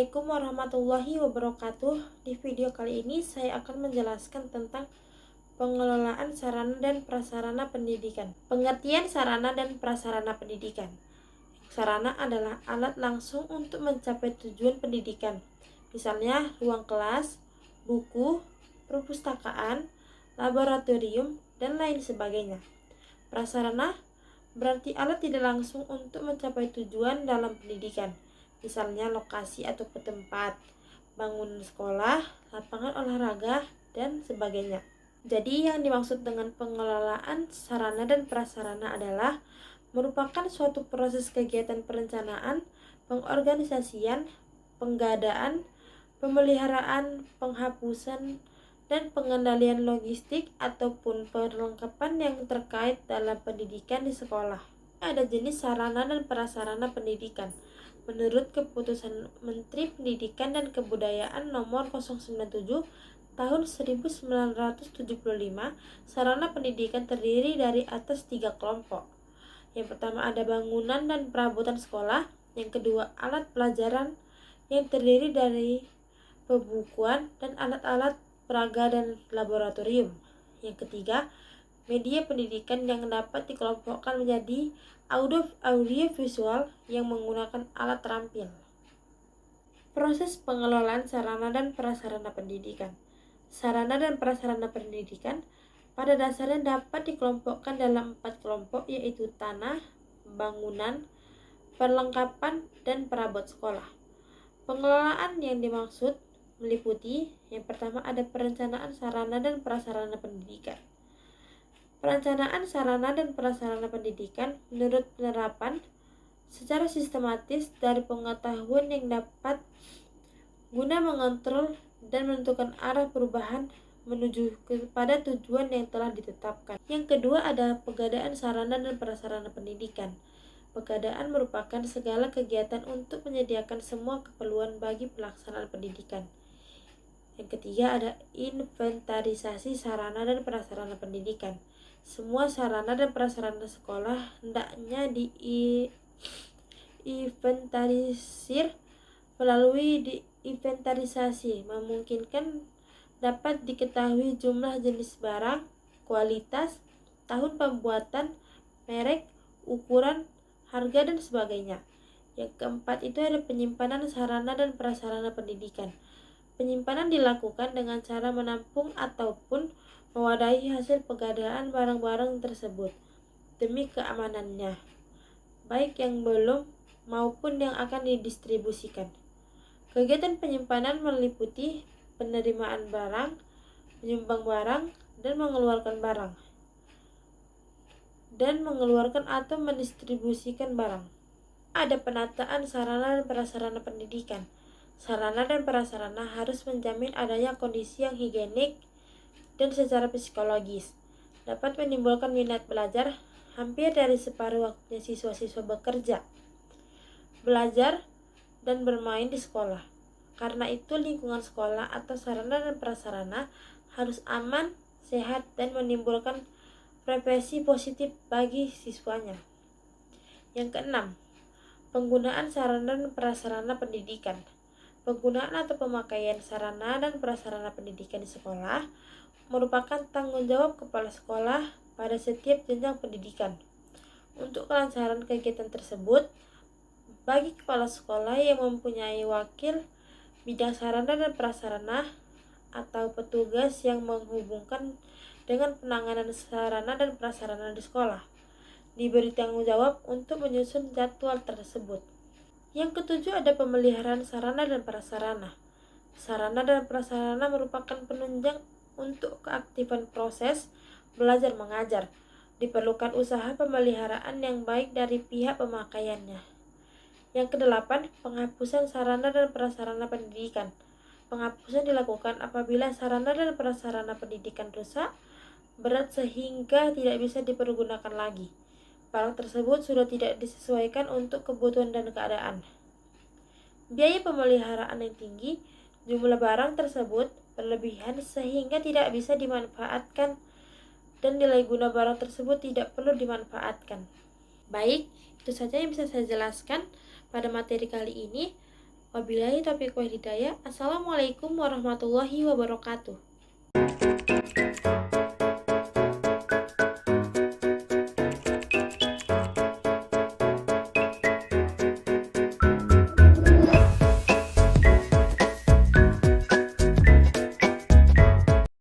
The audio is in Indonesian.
Assalamualaikum warahmatullahi wabarakatuh. Di video kali ini saya akan menjelaskan tentang pengelolaan sarana dan prasarana pendidikan. Pengertian sarana dan prasarana pendidikan. Sarana adalah alat langsung untuk mencapai tujuan pendidikan. Misalnya ruang kelas, buku, perpustakaan, laboratorium, dan lain sebagainya. Prasarana berarti alat tidak langsung untuk mencapai tujuan dalam pendidikan. Misalnya lokasi atau tempat, bangunan sekolah, lapangan olahraga, dan sebagainya. Jadi yang dimaksud dengan pengelolaan sarana dan prasarana adalah merupakan suatu proses kegiatan perencanaan, pengorganisasian, pengadaan, pemeliharaan, penghapusan, dan pengendalian logistik ataupun perlengkapan yang terkait dalam pendidikan di sekolah. Ada jenis sarana dan prasarana pendidikan. Menurut Keputusan Menteri Pendidikan dan Kebudayaan Nomor 097 Tahun 1975, sarana pendidikan terdiri dari atas 3 kelompok. Yang pertama ada bangunan dan perabotan sekolah, yang kedua alat pelajaran yang terdiri dari pembukuan dan alat-alat peraga dan laboratorium. Yang ketiga, media pendidikan yang dapat dikelompokkan menjadi audio visual yang menggunakan alat terampil. Proses pengelolaan sarana dan prasarana pendidikan. Sarana dan prasarana pendidikan pada dasarnya dapat dikelompokkan dalam 4 kelompok, yaitu tanah, bangunan, perlengkapan, dan perabot sekolah. Pengelolaan yang dimaksud meliputi yang pertama ada perencanaan sarana dan prasarana pendidikan. Perencanaan sarana dan prasarana pendidikan menurut penerapan secara sistematis dari pengetahuan yang dapat guna mengontrol dan menentukan arah perubahan menuju kepada tujuan yang telah ditetapkan. Yang kedua ada pengadaan sarana dan prasarana pendidikan. Pengadaan merupakan segala kegiatan untuk menyediakan semua keperluan bagi pelaksanaan pendidikan. Yang ketiga ada inventarisasi sarana dan prasarana pendidikan. Semua sarana dan prasarana sekolah hendaknya diinventarisir. Melalui inventarisasi memungkinkan dapat diketahui jumlah jenis barang, kualitas, tahun pembuatan, merek, ukuran, harga, dan sebagainya. Yang keempat itu ada penyimpanan sarana dan prasarana pendidikan. Penyimpanan dilakukan dengan cara menampung ataupun mewadahi hasil pengadaan barang-barang tersebut demi keamanannya, baik yang belum maupun yang akan didistribusikan. Kegiatan penyimpanan meliputi penerimaan barang, menyumbang barang, dan mengeluarkan atau mendistribusikan barang. Ada penataan sarana dan prasarana pendidikan. Sarana dan prasarana harus menjamin adanya kondisi yang higienik dan secara psikologis dapat menimbulkan minat belajar. Hampir dari separuh waktunya siswa-siswa bekerja, belajar, dan bermain di sekolah. Karena itu lingkungan sekolah atau sarana dan prasarana harus aman, sehat, dan menimbulkan represi positif bagi siswanya. Yang keenam, penggunaan sarana dan prasarana pendidikan. Penggunaan atau pemakaian sarana dan prasarana pendidikan di sekolah merupakan tanggung jawab kepala sekolah pada setiap jenjang pendidikan. Untuk kelancaran kegiatan tersebut, bagi kepala sekolah yang mempunyai wakil bidang sarana dan prasarana atau petugas yang menghubungkan dengan penanganan sarana dan prasarana di sekolah, diberi tanggung jawab untuk menyusun jadwal tersebut. Yang ketujuh ada pemeliharaan sarana dan prasarana. Sarana dan prasarana merupakan penunjang untuk keaktifan proses belajar mengajar. Diperlukan usaha pemeliharaan yang baik dari pihak pemakaiannya. Yang kedelapan, penghapusan sarana dan prasarana pendidikan. Penghapusan dilakukan apabila sarana dan prasarana pendidikan rusak berat sehingga tidak bisa dipergunakan lagi. Barang tersebut sudah tidak disesuaikan untuk kebutuhan dan keadaan. Biaya pemeliharaan yang tinggi, jumlah barang tersebut berlebihan sehingga tidak bisa dimanfaatkan dan nilai guna barang tersebut tidak perlu dimanfaatkan. Baik, itu saja yang bisa saya jelaskan pada materi kali ini. Wabillahi taufiq wal hidayah. Assalamualaikum warahmatullahi wabarakatuh.